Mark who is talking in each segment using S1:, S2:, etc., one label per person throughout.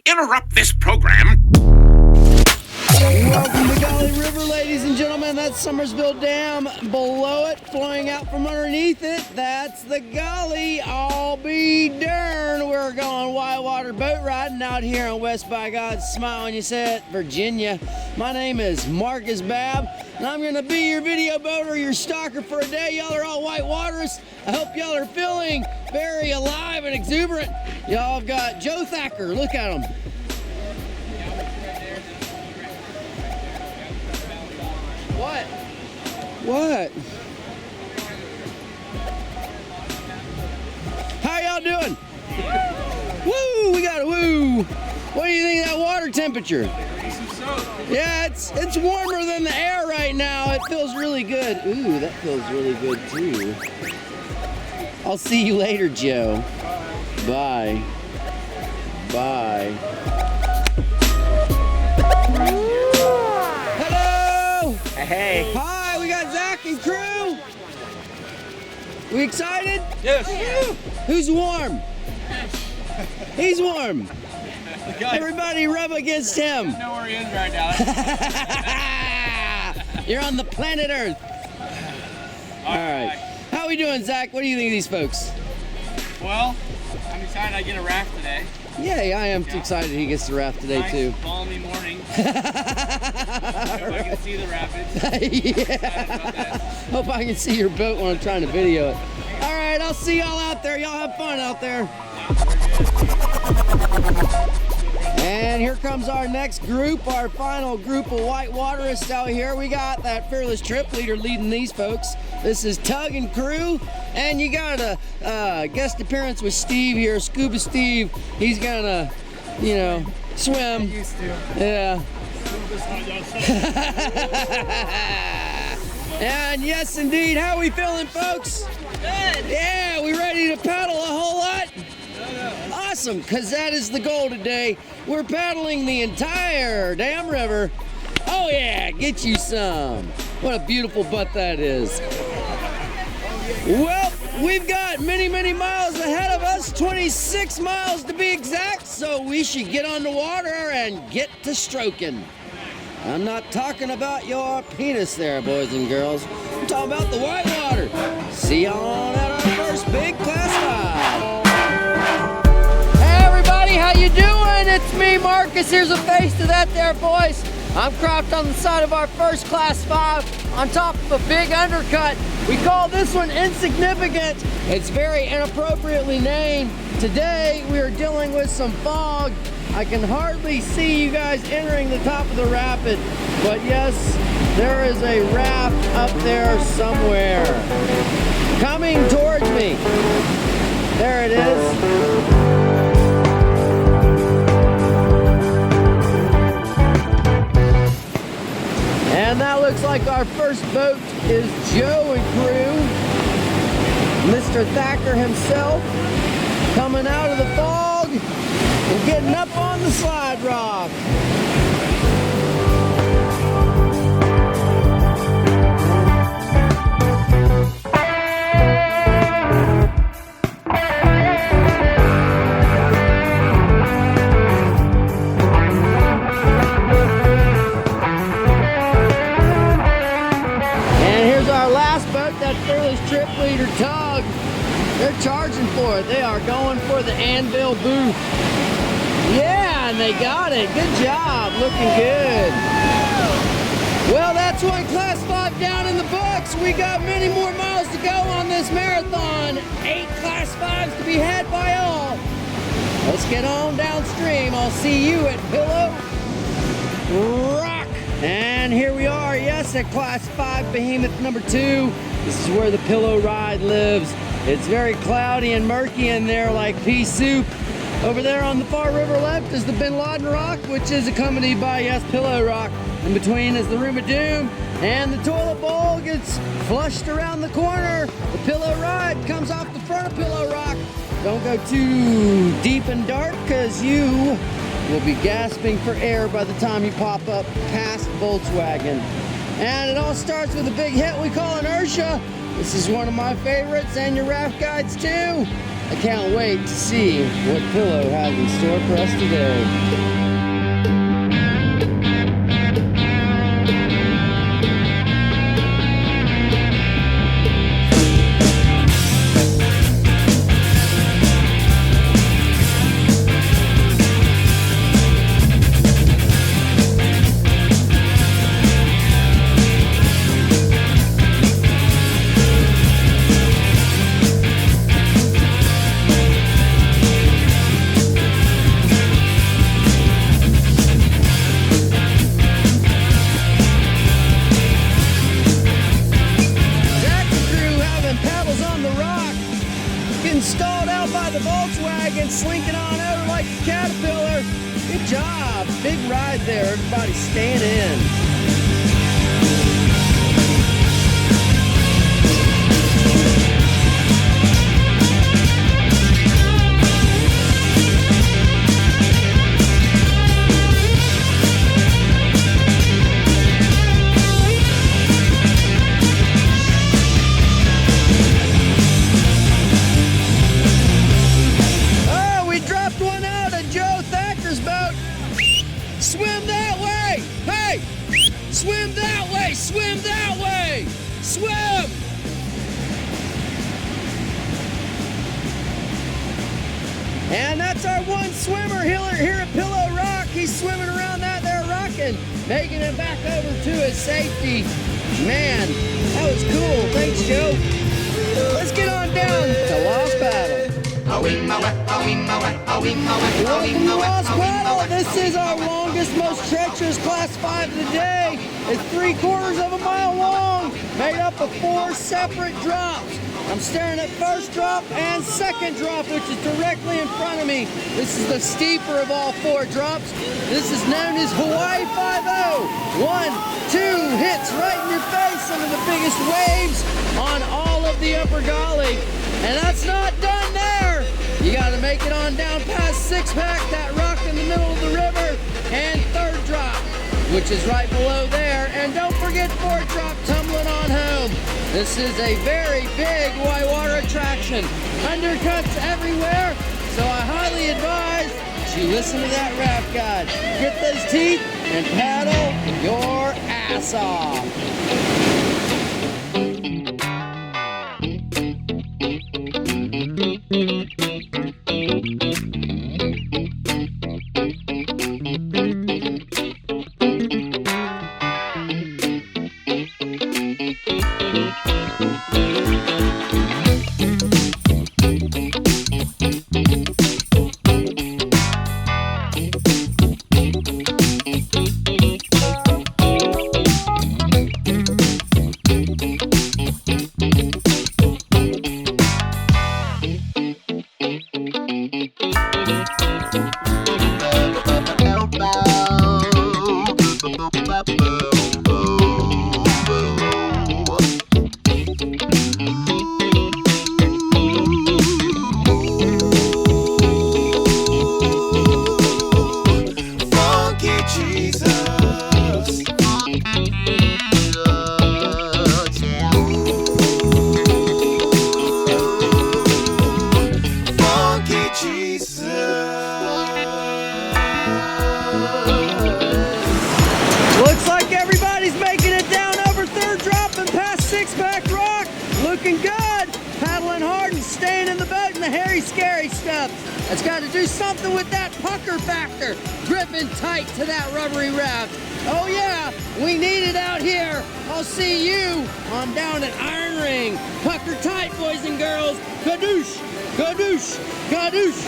S1: Interrupt this program.
S2: Welcome to Gauley River, ladies and gentlemen. That's Summersville Dam. Below it, flowing out from underneath it, that's the Gauley. I'll be darned. We're going whitewater boat riding out here on West by God's Smile when you say it, Virginia. My name is Marcus Babb, and I'm going to be your video boater, your stalker for a day. Y'all are all whitewaters. I hope y'all are feeling very alive and exuberant. Y'all have got Joe Thacker. Look at him. What? What? How y'all doing? Woo! We got a woo! What do you think of that water temperature? Yeah, it's warmer than the air right now. It feels really good. Ooh, that feels really good too. I'll see you later, Joe. Bye. Bye. Hello!
S3: Hey.
S2: Hi, we got Zach and crew. We excited?
S3: Yes.
S2: Who's warm? He's warm. Everybody rub against him.
S3: I know where he is right now.
S2: You're on the planet Earth. All right. How we doing, Zach? What do you think of these folks?
S3: Well, I'm excited I get a raft today.
S2: Yeah, I am excited he gets the raft today
S3: Nice,
S2: too.
S3: balmy morning. Hope I can see the rapids.
S2: Yeah. Hope I can see your boat when I'm trying to video it. All right, I'll see y'all out there. Y'all have fun out there. And here comes our next group, our final group of whitewaterists out here. We got that fearless trip leader leading these folks. This is Tug and crew, and you got a guest appearance with Steve here, Scuba Steve. He's gonna, you know, swim.
S3: Used to.
S2: Yeah. And yes, indeed. How we feeling, folks?
S3: Good.
S2: Yeah, we ready to paddle a whole lot? Awesome, because that is the goal today. We're paddling the entire damn river. Oh yeah, get you some. What a beautiful butt that is. Well, we've got many, many miles ahead of us, 26 miles to be exact, so we should get on the water and get to stroking. I'm not talking about your penis there, boys and girls. I'm talking about the whitewater. See y'all at our first big class 5. How you doing? It's me, Marcus. Here's a face to that there, boys. I'm cropped on the side of our first class 5 on top of a big undercut. We call this one insignificant. It's very inappropriately named. Today we are dealing with some fog. I can hardly see you guys entering the top of the rapid, but yes, there is a raft up there somewhere. Coming towards me. There it is. And that looks like our first boat is Joe and crew. Mr. Thacker himself coming out of the fog and getting up on the slide rock. Trip leader Tug, they're charging for it. They are going for the anvil booth. Yeah, and they got it. Good job, looking good. Well, that's one class 5 down in the books. We got many more miles to go on this marathon. 8 class 5s to be had by all. Let's get on downstream. I'll see you at Pillow Rock. And here we are, yes, at class 5 behemoth number 2. This is where the pillow ride lives. It's very cloudy and murky in there like pea soup. Over there on the far river left is the Bin Laden Rock, which is accompanied by, yes, Pillow Rock. In between is the Room of Doom, and the toilet bowl gets flushed around the corner. The Pillow Ride comes off the front of Pillow Rock. Don't go too deep and dark, because you will be gasping for air by the time you pop up past Volkswagen. And it all starts with a big hit we call inertia. This is one of my favorites, and your raft guides too. I can't wait to see what Pillow has in store for us today. Stalled out by the Volkswagen, slinking on over like a caterpillar. Good job. Big ride there. Everybody staying in. Swim that way! Hey! Swim that way! Swim that way! Swim! And that's our one swimmer here at Pillow Rock. He's swimming around that there rocking, making it back over to his safety. Man, that was cool. Thanks, Joe. Let's get on down to Lost Paddle. Welcome to Lost Paddle. This is our longest, most treacherous Class 5 of the day. It's 3/4 of a mile long, made up of 4 separate drops. I'm staring at first drop and second drop, which is directly in front of me. This is the steeper of all 4 drops. This is known as Hawaii 5-0. 1, 2 hits right in your face, some of the biggest waves on all of the upper Gauley. And that's not done there. You got to make it on down past Six Pack, that rock in the middle of the river, and third drop, which is right below there. And don't forget fourth drop, tumbling on home. This is a very big whitewater attraction. Undercuts everywhere, so I highly advise that you listen to that raft guide. Get those teeth and paddle your ass off. Looks like everybody's making it down over third drop and past Six Pack Rock. Looking good. Paddling hard and staying in the boat and the hairy, scary stuff. It's got to do something with that pucker factor. Gripping tight to that rubbery raft. Oh yeah, we need it out here. I'll see you on down at Iron Ring. Pucker tight, boys and girls. Kadoosh, kadoosh, kadoosh.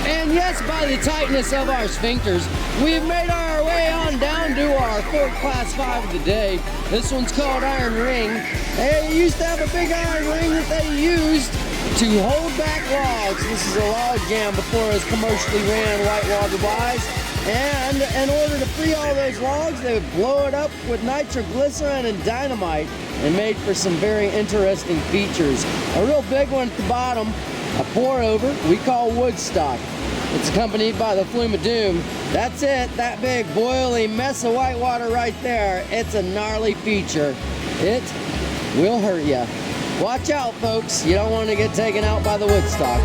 S2: And yes, by the tightness of our sphincters, we've made our way on down to our fourth Class 5 of the day. This one's called Iron Ring. They used to have a big iron ring that they used to hold back logs. This is a log jam before it was commercially ran whitewater wise. And in order to free all those logs, they would blow it up with nitroglycerin and dynamite and made for some very interesting features. A real big one at the bottom, a pour over, we call Woodstock. It's accompanied by the Flume of Doom. That's it, that big boiling mess of whitewater right there. It's a gnarly feature. It will hurt you. Watch out, folks. You don't want to get taken out by the Woodstock.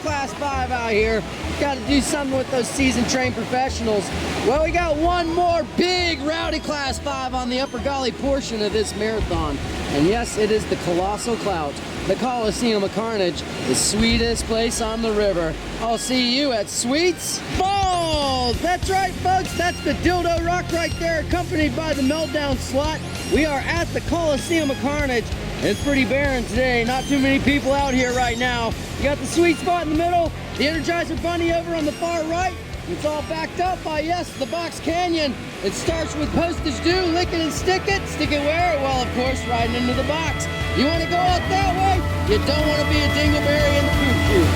S2: Class 5 out here. Got to do something with those seasoned trained professionals. Well, we got one more big rowdy Class 5 on the Upper Gauley portion of this marathon. And yes, it is the Colossal Clout, the Coliseum of Carnage, the sweetest place on the river. I'll see you at Sweets Falls. That's right, folks. That's the Dildo Rock right there, accompanied by the Meltdown Slot. We are at the Coliseum of Carnage. It's pretty barren today. Not too many people out here right now. You got the sweet spot in the middle, the Energizer Bunny over on the far right. It's all backed up by, yes, the Box Canyon. It starts with postage due, lick it and stick it. Stick it where? Well, of course, right into the box. You want to go out that way? You don't want to be a dingleberry in the poop chute.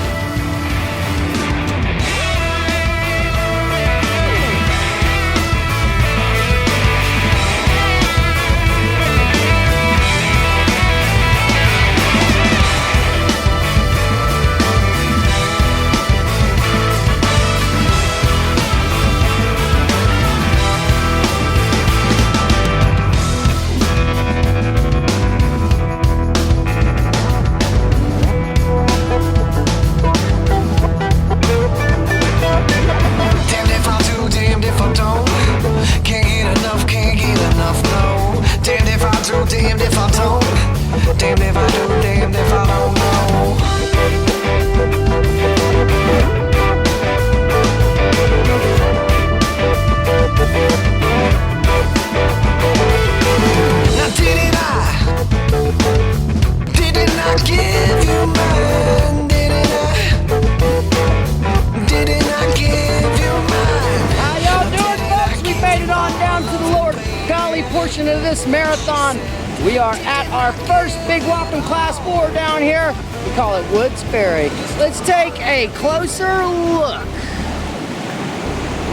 S1: Damned if I don't, damned if I do, damned if I don't know. Now didn't I give you mine? Didn't I give you mine?
S2: How y'all doing, folks? We made it on down to the lower Gauley portion of this marathon. We are at our first big whopping Class 4 down here. We call it Woods Ferry. Let's take a closer look.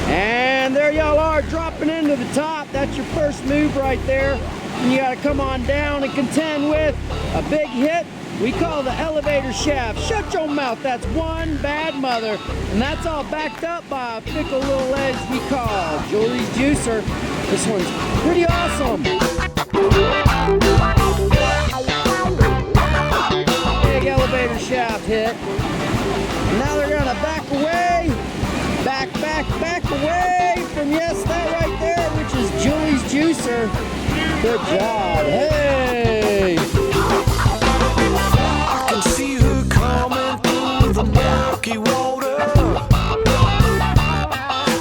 S2: And there y'all are, dropping into the top. That's your first move right there. And you gotta come on down and contend with a big hit we call the elevator shaft. Shut your mouth, that's one bad mother. And that's all backed up by a fickle little edge we call Julie's Juicer. This one's pretty awesome. Big elevator shaft hit. And now they're gonna back away, back away from, yes, that right there, which is Julie's Juicer. Good job, hey!
S1: I can see her coming through the murky water.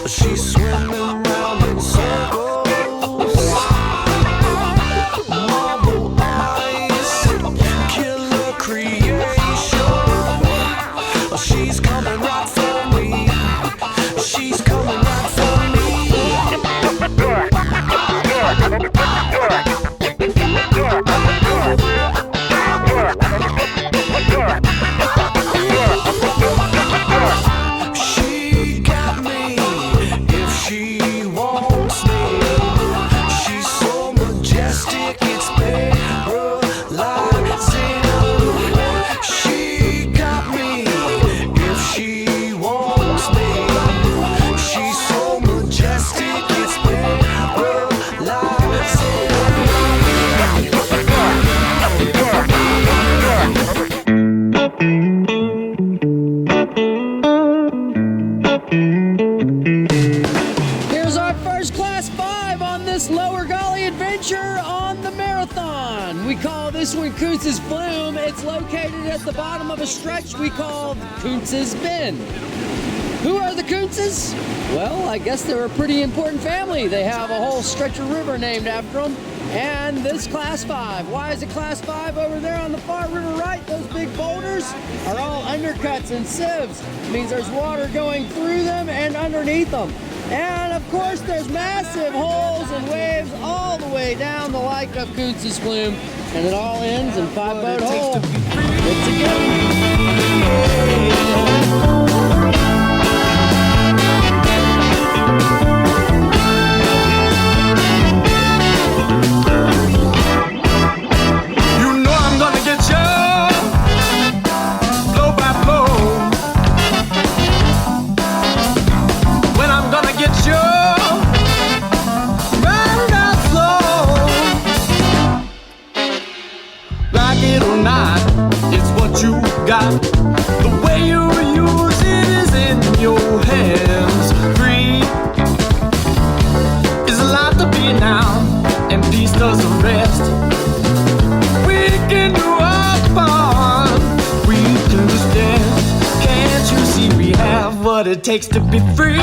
S1: She's swimming round in circles. Marble eyes, killer creation. She's coming right for me. She's coming right for me.
S2: Gully adventure on the marathon. We call this one Kuntz's Flume. It's located at the bottom of a stretch we call Kuntz's Bend. Who are the Kuntzes? Well, I guess they're a pretty important family. They have a whole stretch of river named after them. And this Class 5. Why is it Class 5 over there on the far river right? Those big boulders are all undercuts and sieves. It means there's water going through them and underneath them. And of course, there's massive holes and waves all the way down the lake of Kuntz's Flume. And it all ends in 5-boat hole. It's a
S1: the way you use it is in your hands. Free is a lot to be now, and peace does the rest. We can do our part, we can just dance. Can't you see we have what it takes to be free?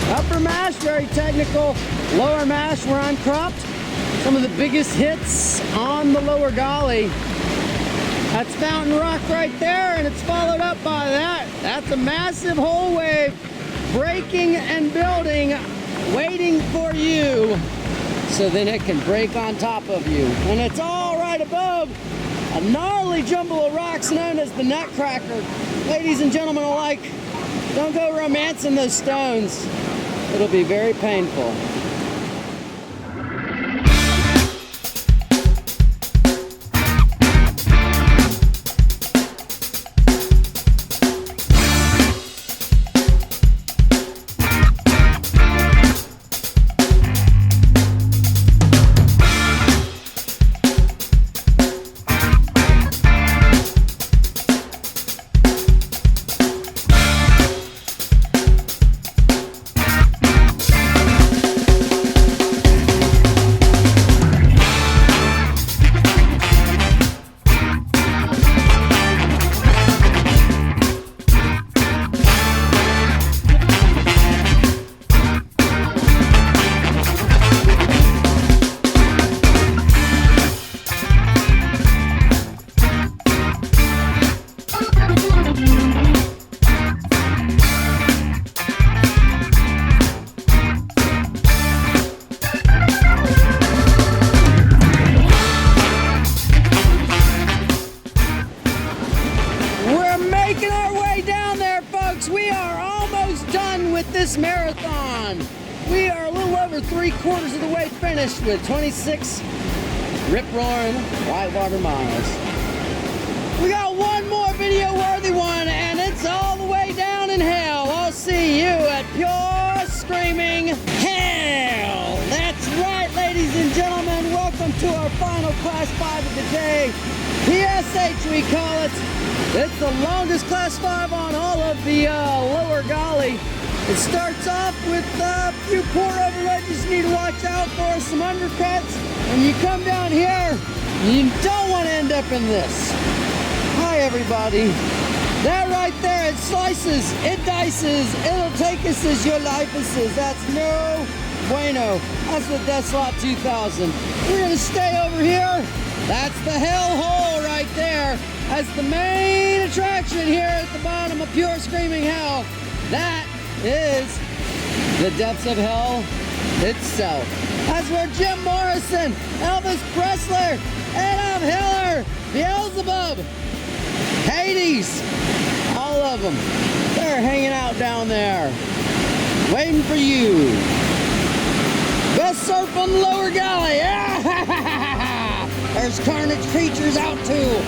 S2: Upper mash, very technical. Lower mash, where I'm cropped. Some of the biggest hits on the lower Gauley. That's Fountain Rock right there, and it's followed up by that. That's a massive whole wave breaking and building, waiting for you, so then it can break on top of you. And it's all right above a gnarly jumble of rocks known as the Nutcracker. Ladies and gentlemen alike, don't go romancing those stones. It'll be very painful. This marathon. We are a little over 3/4 of the way finished with 26 rip-roaring whitewater miles. We got one more video-worthy one, and it's all the way down in hell. I'll see you at pure screaming hell. That's right, ladies and gentlemen. Welcome to our final Class 5 of the day. PSH, we call it. It's the longest Class 5 on all of the lower Gauley. It starts off with a few pour over ledges you need to watch out for, some undercuts. When you come down here, you don't want to end up in this. Hi everybody. That right there, it slices, it dices, it'll take us as your life is. That's no bueno. That's what Deslot 2000. We're gonna stay over here. That's the hell hole right there. That's the main attraction here at the bottom of pure screaming hell. That is the depths of hell itself. That's where Jim Morrison, Elvis Presley, Adolf Hitler, Beelzebub, Hades, all of them, they're hanging out down there, waiting for you. Best surf on the lower galley. There's carnage creatures out too.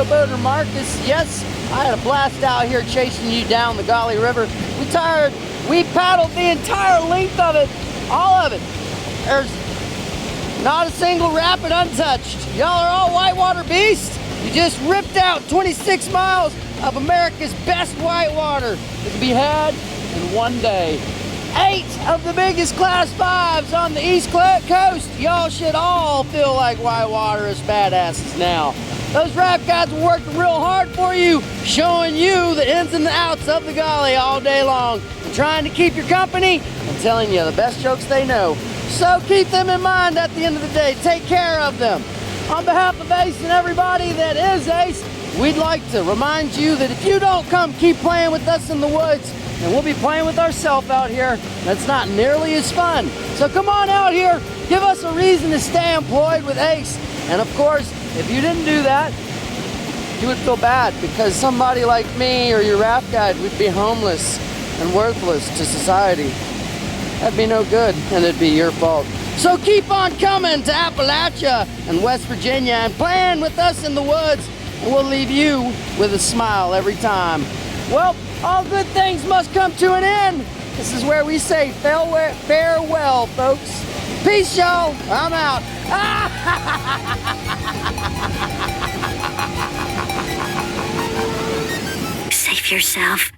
S2: Boater Marcus. Yes, I had a blast out here chasing you down the Gauley River. We paddled the entire length of it, all of it. There's not a single rapid untouched. Y'all are all whitewater beasts. You just ripped out 26 miles of America's best whitewater that can be had in one day. 8 of the biggest class 5s on the East Coast. Y'all should all feel like whitewater badasses now. Those raft guys were working real hard for you, showing you the ins and the outs of the Gauley all day long, and trying to keep your company and telling you the best jokes they know. So keep them in mind at the end of the day. Take care of them. On behalf of Ace and everybody that is Ace, we'd like to remind you that if you don't come keep playing with us in the woods, and we'll be playing with ourselves out here, that's not nearly as fun. So come on out here, give us a reason to stay employed with Ace. And of course, if you didn't do that, you would feel bad, because somebody like me or your raft guide would be homeless and worthless to society. That'd be no good, and it'd be your fault. So keep on coming to Appalachia and West Virginia and playing with us in the woods, and we'll leave you with a smile every time. Well, all good things must come to an end. This is where we say farewell, folks. Peace, y'all. I'm out.
S4: Save yourself.